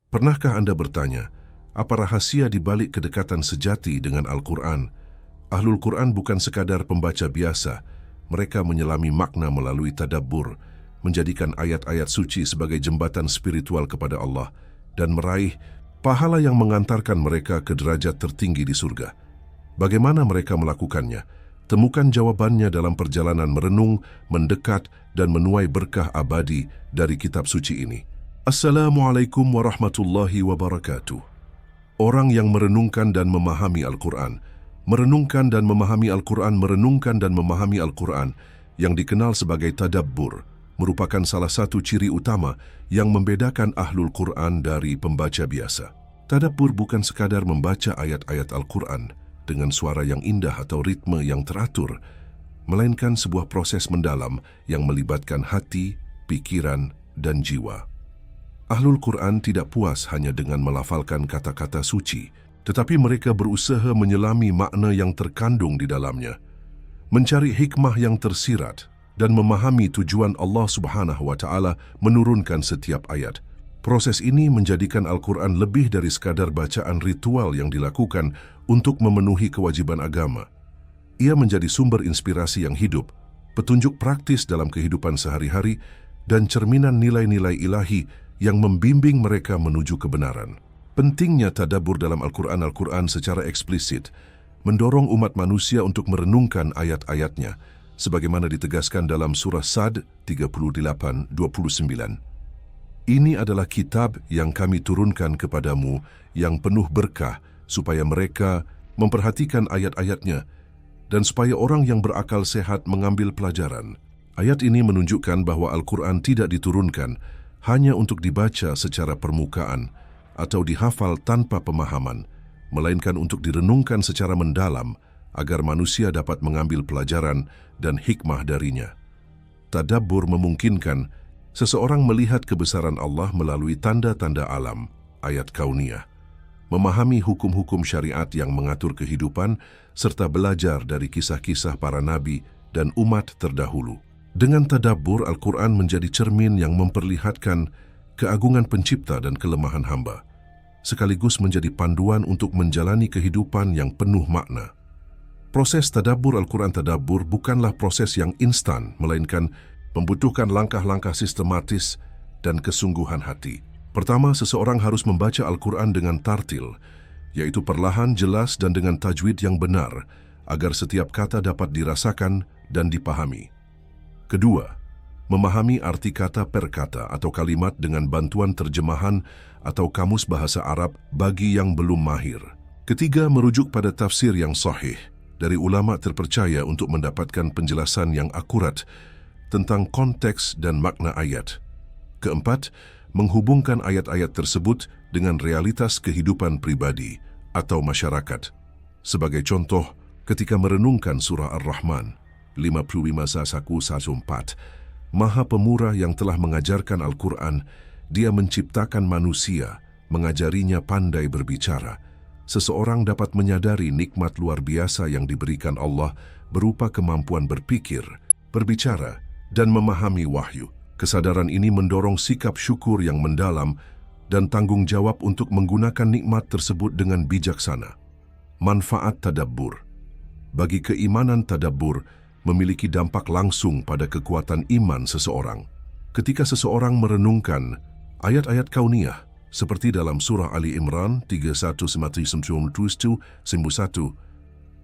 Pernahkah Anda bertanya, apa rahasia di balik kedekatan sejati dengan Al-Quran? Ahlul Quran bukan sekadar pembaca biasa, mereka menyelami makna melalui tadabbur, menjadikan ayat-ayat suci sebagai jembatan spiritual kepada Allah, dan meraih pahala yang mengantarkan mereka ke derajat tertinggi di surga. Bagaimana mereka melakukannya? Temukan jawabannya dalam perjalanan merenung, mendekat, dan menuai berkah abadi dari kitab suci ini. Assalamualaikum warahmatullahi wabarakatuh. Orang yang merenungkan dan memahami Al-Quran, merenungkan dan memahami Al-Quran, merenungkan dan memahami Al-Quran, yang dikenal sebagai tadabbur, merupakan salah satu ciri utama yang membedakan Ahlul Quran dari pembaca biasa. Tadabbur bukan sekadar membaca ayat-ayat Al-Quran dengan suara yang indah atau ritme yang teratur, melainkan sebuah proses mendalam yang melibatkan hati, pikiran, dan jiwa. Ahlul Quran tidak puas hanya dengan melafalkan kata-kata suci, tetapi mereka berusaha menyelami makna yang terkandung di dalamnya, mencari hikmah yang tersirat, dan memahami tujuan Allah Subhanahu wa Ta'ala menurunkan setiap ayat. Proses ini menjadikan Al-Quran lebih dari sekadar bacaan ritual yang dilakukan untuk memenuhi kewajiban agama. Ia menjadi sumber inspirasi yang hidup, petunjuk praktis dalam kehidupan sehari-hari, dan cerminan nilai-nilai ilahi yang membimbing mereka menuju kebenaran. Pentingnya tadabbur dalam Al-Quran secara eksplisit mendorong umat manusia untuk merenungkan ayat-ayatnya, sebagaimana ditegaskan dalam surah Sad 38:29. Ini adalah kitab yang kami turunkan kepadamu yang penuh berkah, supaya mereka memperhatikan ayat-ayatnya dan supaya orang yang berakal sehat mengambil pelajaran. Ayat ini menunjukkan bahwa Al-Quran tidak diturunkan hanya untuk dibaca secara permukaan atau dihafal tanpa pemahaman, melainkan untuk direnungkan secara mendalam agar manusia dapat mengambil pelajaran dan hikmah darinya. Tadabbur memungkinkan seseorang melihat kebesaran Allah melalui tanda-tanda alam, ayat kauniyah, memahami hukum-hukum syariat yang mengatur kehidupan, serta belajar dari kisah-kisah para nabi dan umat terdahulu. Dengan tadabbur, Al-Quran menjadi cermin yang memperlihatkan keagungan pencipta dan kelemahan hamba, sekaligus menjadi panduan untuk menjalani kehidupan yang penuh makna. Proses tadabbur Al-Quran tadabbur bukanlah proses yang instan, melainkan membutuhkan langkah-langkah sistematis dan kesungguhan hati. Pertama, seseorang harus membaca Al-Quran dengan tartil, yaitu perlahan, jelas, dan dengan tajwid yang benar, agar setiap kata dapat dirasakan dan dipahami. Kedua, memahami arti kata per kata atau kalimat dengan bantuan terjemahan atau kamus bahasa Arab bagi yang belum mahir. Ketiga, merujuk pada tafsir yang sahih dari ulama terpercaya untuk mendapatkan penjelasan yang akurat tentang konteks dan makna ayat. Keempat, menghubungkan ayat-ayat tersebut dengan realitas kehidupan pribadi atau masyarakat. Sebagai contoh, ketika merenungkan surah Ar-Rahman 55:1-4, Maha Pemurah yang telah mengajarkan Al-Quran, Dia menciptakan manusia, mengajarinya pandai berbicara. Seseorang dapat menyadari nikmat luar biasa yang diberikan Allah berupa kemampuan berpikir, berbicara, dan memahami wahyu. Kesadaran ini mendorong sikap syukur yang mendalam dan tanggung jawab untuk menggunakan nikmat tersebut dengan bijaksana. Manfaat tadabbur. Bagi keimanan, tadabbur memiliki dampak langsung pada kekuatan iman seseorang. Ketika seseorang merenungkan ayat-ayat kauniyah, seperti dalam surah Ali Imran 31:91,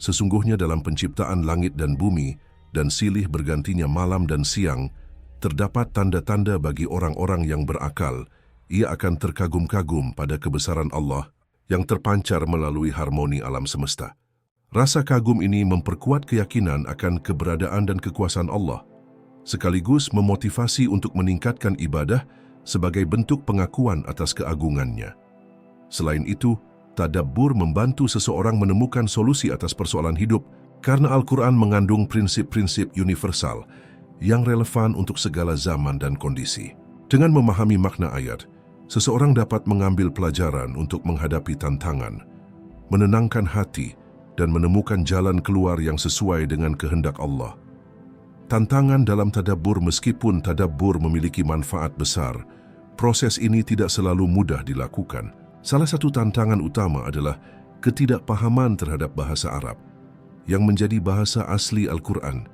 sesungguhnya dalam penciptaan langit dan bumi dan silih bergantinya malam dan siang, terdapat tanda-tanda bagi orang-orang yang berakal. Ia akan terkagum-kagum pada kebesaran Allah yang terpancar melalui harmoni alam semesta. Rasa kagum ini memperkuat keyakinan akan keberadaan dan kekuasaan Allah, sekaligus memotivasi untuk meningkatkan ibadah sebagai bentuk pengakuan atas keagungannya. Selain itu, tadabbur membantu seseorang menemukan solusi atas persoalan hidup karena Al-Quran mengandung prinsip-prinsip universal yang relevan untuk segala zaman dan kondisi. Dengan memahami makna ayat, seseorang dapat mengambil pelajaran untuk menghadapi tantangan, menenangkan hati, dan menemukan jalan keluar yang sesuai dengan kehendak Allah. Tantangan dalam tadabbur. Meskipun tadabbur memiliki manfaat besar, Proses ini tidak selalu mudah dilakukan. Salah satu tantangan utama adalah ketidakpahaman terhadap bahasa Arab, yang menjadi bahasa asli Al-Quran.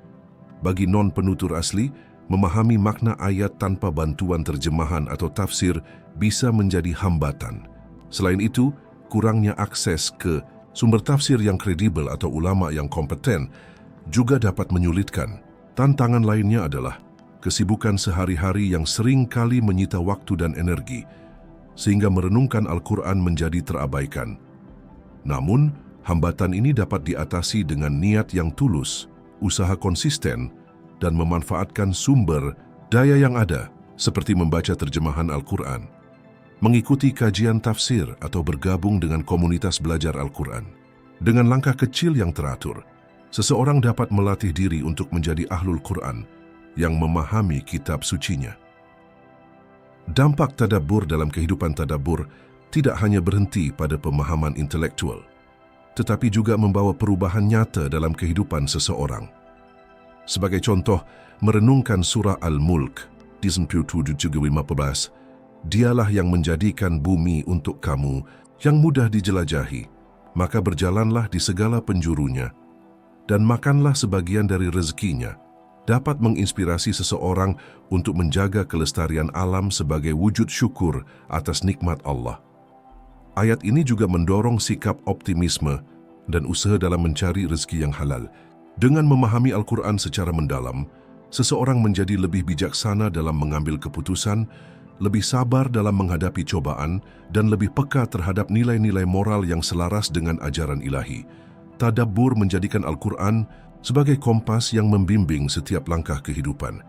Bagi non-penutur asli, memahami makna ayat tanpa bantuan terjemahan atau tafsir bisa menjadi hambatan. Selain itu, kurangnya akses ke sumber tafsir yang kredibel atau ulama yang kompeten juga dapat menyulitkan. Tantangan lainnya adalah kesibukan sehari-hari yang sering kali menyita waktu dan energi, sehingga merenungkan Al-Quran menjadi terabaikan. Namun, hambatan ini dapat diatasi dengan niat yang tulus, usaha konsisten, dan memanfaatkan sumber daya yang ada, seperti membaca terjemahan Al-Quran, mengikuti kajian tafsir atau bergabung dengan komunitas belajar Al-Quran. Dengan langkah kecil yang teratur, seseorang dapat melatih diri untuk menjadi ahlul Quran yang memahami kitab sucinya. Dampak tadabbur dalam kehidupan tadabbur tidak hanya berhenti pada pemahaman intelektual, tetapi juga membawa perubahan nyata dalam kehidupan seseorang. Sebagai contoh, merenungkan surah Al-Mulk di 17-15, dialah yang menjadikan bumi untuk kamu yang mudah dijelajahi, maka berjalanlah di segala penjurunya, dan makanlah sebagian dari rezekinya, dapat menginspirasi seseorang untuk menjaga kelestarian alam sebagai wujud syukur atas nikmat Allah. Ayat ini juga mendorong sikap optimisme dan usaha dalam mencari rezeki yang halal. Dengan memahami Al-Quran secara mendalam, seseorang menjadi lebih bijaksana dalam mengambil keputusan, lebih sabar dalam menghadapi cobaan, dan lebih peka terhadap nilai-nilai moral yang selaras dengan ajaran ilahi. Tadabbur menjadikan Al-Quran sebagai kompas yang membimbing setiap langkah kehidupan.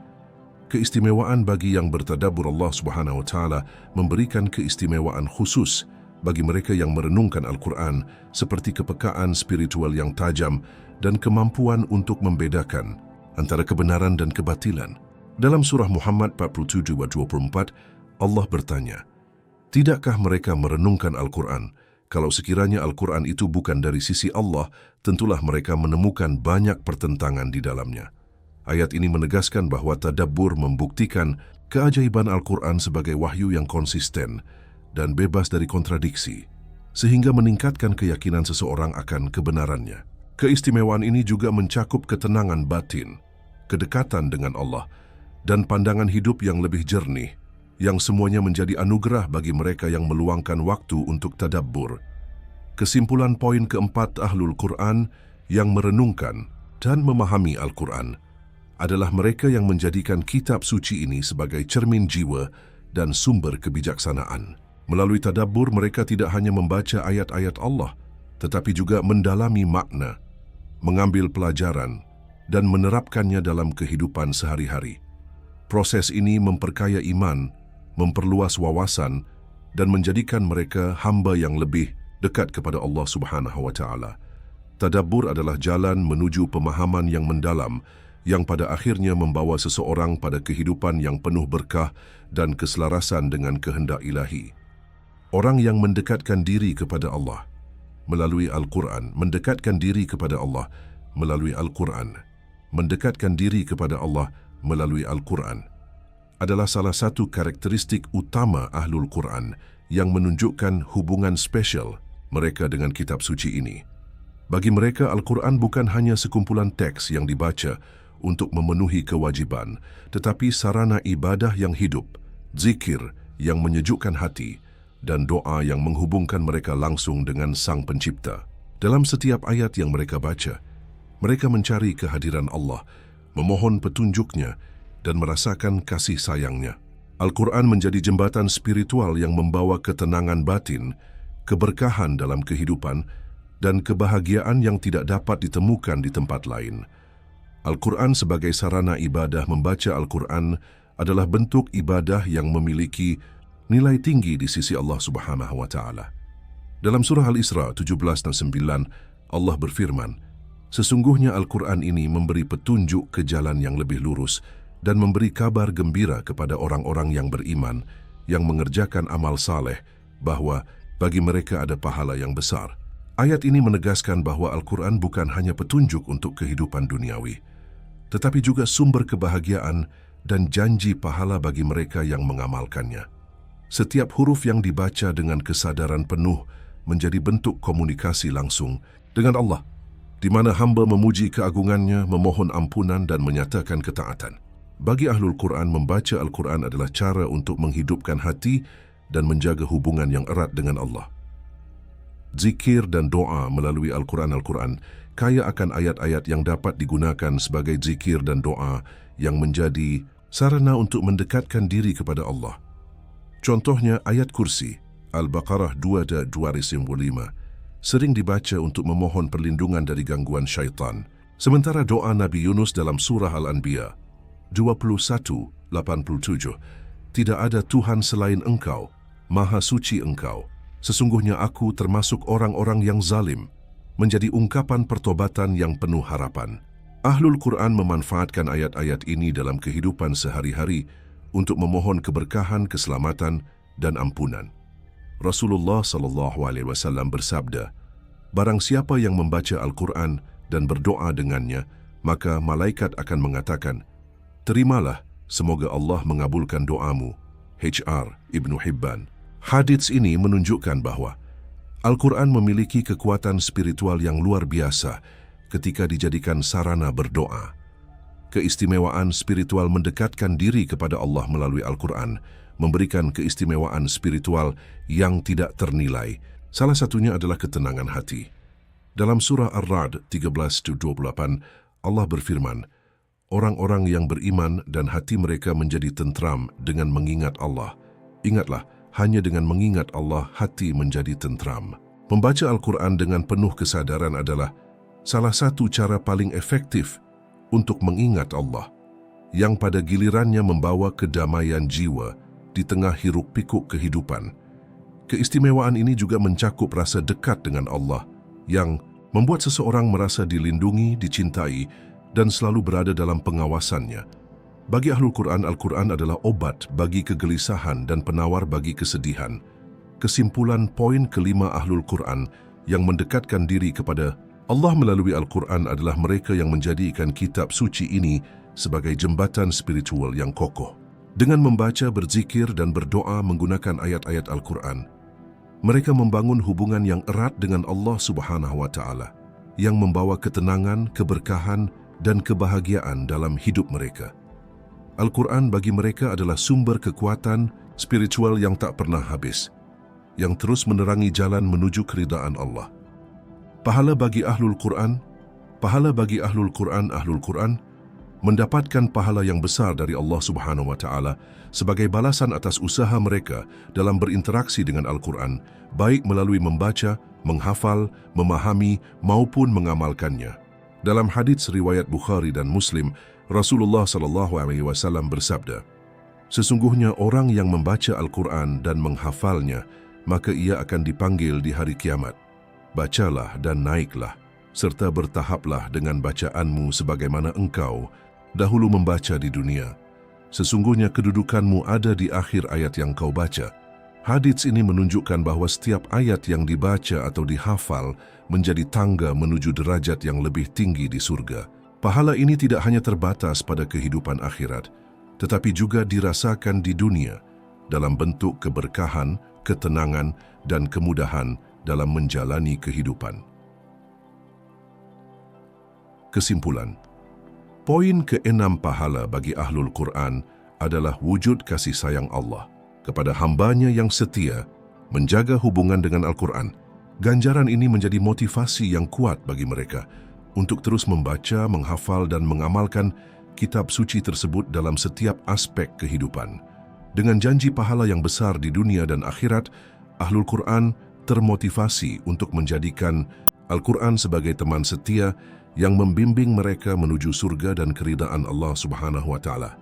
Keistimewaan bagi yang bertadabbur, Allah Subhanahu wa Ta'ala memberikan keistimewaan khusus bagi mereka yang merenungkan Al-Quran, seperti kepekaan spiritual yang tajam dan kemampuan untuk membedakan antara kebenaran dan kebatilan. Dalam surah Muhammad 47-24, Allah bertanya, "Tidakkah mereka merenungkan Al-Quran? Kalau sekiranya Al-Quran itu bukan dari sisi Allah, tentulah mereka menemukan banyak pertentangan di dalamnya." Ayat ini menegaskan bahwa tadabbur membuktikan keajaiban Al-Quran sebagai wahyu yang konsisten dan bebas dari kontradiksi, sehingga meningkatkan keyakinan seseorang akan kebenarannya. Keistimewaan ini juga mencakup ketenangan batin, kedekatan dengan Allah, dan pandangan hidup yang lebih jernih, yang semuanya menjadi anugerah bagi mereka yang meluangkan waktu untuk tadabbur. Kesimpulan poin keempat ahlul Quran yang merenungkan dan memahami Al-Quran adalah mereka yang menjadikan kitab suci ini sebagai cermin jiwa dan sumber kebijaksanaan. Melalui tadabbur, mereka tidak hanya membaca ayat-ayat Allah, tetapi juga mendalami makna, mengambil pelajaran, dan menerapkannya dalam kehidupan sehari-hari. Proses ini memperkaya iman, memperluas wawasan, dan menjadikan mereka hamba yang lebih dekat kepada Allah Subhanahu wa Ta'ala. Tadabbur adalah jalan menuju pemahaman yang mendalam, yang pada akhirnya membawa seseorang pada kehidupan yang penuh berkah dan keselarasan dengan kehendak ilahi. Orang yang mendekatkan diri kepada Allah melalui Al-Quran, mendekatkan diri kepada Allah melalui Al-Quran, mendekatkan diri kepada Allah melalui Al-Quran, adalah salah satu karakteristik utama ahlul Quran yang menunjukkan hubungan spesial mereka dengan kitab suci ini. Bagi mereka, Al-Quran bukan hanya sekumpulan teks yang dibaca untuk memenuhi kewajiban, tetapi sarana ibadah yang hidup, zikir yang menyejukkan hati, dan doa yang menghubungkan mereka langsung dengan Sang Pencipta. Dalam setiap ayat yang mereka baca, mereka mencari kehadiran Allah, memohon petunjuknya, dan merasakan kasih sayangnya. Al-Quran menjadi jembatan spiritual yang membawa ketenangan batin, keberkahan dalam kehidupan, dan kebahagiaan yang tidak dapat ditemukan di tempat lain. Al-Quran sebagai sarana ibadah. Membaca Al-Quran adalah bentuk ibadah yang memiliki nilai tinggi di sisi Allah Subhanahu wa Ta'ala. Dalam surah Al-Isra 17 dan 9, Allah berfirman, "Sesungguhnya Al-Quran ini memberi petunjuk ke jalan yang lebih lurus dan memberi kabar gembira kepada orang-orang yang beriman, yang mengerjakan amal saleh, bahwa bagi mereka ada pahala yang besar." Ayat ini menegaskan bahwa Al-Quran bukan hanya petunjuk untuk kehidupan duniawi, tetapi juga sumber kebahagiaan dan janji pahala bagi mereka yang mengamalkannya. Setiap huruf yang dibaca dengan kesadaran penuh menjadi bentuk komunikasi langsung dengan Allah, di mana hamba memuji keagungannya, memohon ampunan dan menyatakan ketaatan. Bagi Ahlul Quran, membaca Al-Quran adalah cara untuk menghidupkan hati dan menjaga hubungan yang erat dengan Allah. Zikir dan doa melalui Al-Quran kaya akan ayat-ayat yang dapat digunakan sebagai zikir dan doa yang menjadi sarana untuk mendekatkan diri kepada Allah. Contohnya ayat kursi, Al-Baqarah 2:255, sering dibaca untuk memohon perlindungan dari gangguan syaitan. Sementara doa Nabi Yunus dalam surah Al-Anbiya 21:87, tidak ada Tuhan selain Engkau, Maha Suci Engkau. Sesungguhnya aku termasuk orang-orang yang zalim, menjadi ungkapan pertobatan yang penuh harapan. Ahlul Quran memanfaatkan ayat-ayat ini dalam kehidupan sehari-hari untuk memohon keberkahan, keselamatan, dan ampunan. Rasulullah SAW bersabda, barang siapa yang membaca Al-Quran dan berdoa dengannya, maka malaikat akan mengatakan, terimalah, semoga Allah mengabulkan doamu. H.R. Ibnu Hibban. Hadits ini menunjukkan bahwa Al-Quran memiliki kekuatan spiritual yang luar biasa ketika dijadikan sarana berdoa. Keistimewaan spiritual mendekatkan diri kepada Allah melalui Al-Quran, memberikan keistimewaan spiritual yang tidak ternilai. Salah satunya adalah ketenangan hati. Dalam surah Ar-Ra'd 13-28, Allah berfirman, orang-orang yang beriman dan hati mereka menjadi tentram dengan mengingat Allah. Ingatlah, hanya dengan mengingat Allah hati menjadi tentram. Membaca Al-Quran dengan penuh kesadaran adalah salah satu cara paling efektif untuk mengingat Allah, yang pada gilirannya membawa kedamaian jiwa di tengah hiruk-pikuk kehidupan. Keistimewaan ini juga mencakup rasa dekat dengan Allah, yang membuat seseorang merasa dilindungi, dicintai, dan selalu berada dalam pengawasannya. Bagi Ahlul Quran, Al-Quran adalah obat bagi kegelisahan dan penawar bagi kesedihan. Kesimpulan poin kelima Ahlul Quran yang mendekatkan diri kepada Allah melalui Al-Quran adalah mereka yang menjadikan kitab suci ini sebagai jembatan spiritual yang kokoh. Dengan membaca, berzikir, dan berdoa menggunakan ayat-ayat Al-Quran, mereka membangun hubungan yang erat dengan Allah Subhanahu wa Ta'ala, yang membawa ketenangan, keberkahan, dan kebahagiaan dalam hidup mereka. Al-Quran bagi mereka adalah sumber kekuatan spiritual yang tak pernah habis, yang terus menerangi jalan menuju keridaan Allah. Pahala bagi Ahlul Quran, Ahlul Quran mendapatkan pahala yang besar dari Allah Subhanahu wa Ta'ala sebagai balasan atas usaha mereka dalam berinteraksi dengan Al-Quran, baik melalui membaca, menghafal, memahami, maupun mengamalkannya. Dalam hadits riwayat Bukhari dan Muslim, Rasulullah SAW bersabda, sesungguhnya orang yang membaca Al-Quran dan menghafalnya, maka ia akan dipanggil di hari kiamat. Bacalah dan naiklah, serta bertahaplah dengan bacaanmu sebagaimana engkau dahulu membaca di dunia. Sesungguhnya kedudukanmu ada di akhir ayat yang kau baca. Hadits ini menunjukkan bahwa setiap ayat yang dibaca atau dihafal menjadi tangga menuju derajat yang lebih tinggi di surga. Pahala ini tidak hanya terbatas pada kehidupan akhirat, tetapi juga dirasakan di dunia dalam bentuk keberkahan, ketenangan, dan kemudahan dalam menjalani kehidupan. Kesimpulan, poin ke-6 pahala bagi Ahlul Quran adalah wujud kasih sayang Allah kepada hambanya yang setia, menjaga hubungan dengan Al-Quran. Ganjaran ini menjadi motivasi yang kuat bagi mereka untuk terus membaca, menghafal, dan mengamalkan kitab suci tersebut dalam setiap aspek kehidupan. Dengan janji pahala yang besar di dunia dan akhirat, Ahlul Quran termotivasi untuk menjadikan Al-Quran sebagai teman setia yang membimbing mereka menuju surga dan keridaan Allah Subhanahu wa Ta'ala.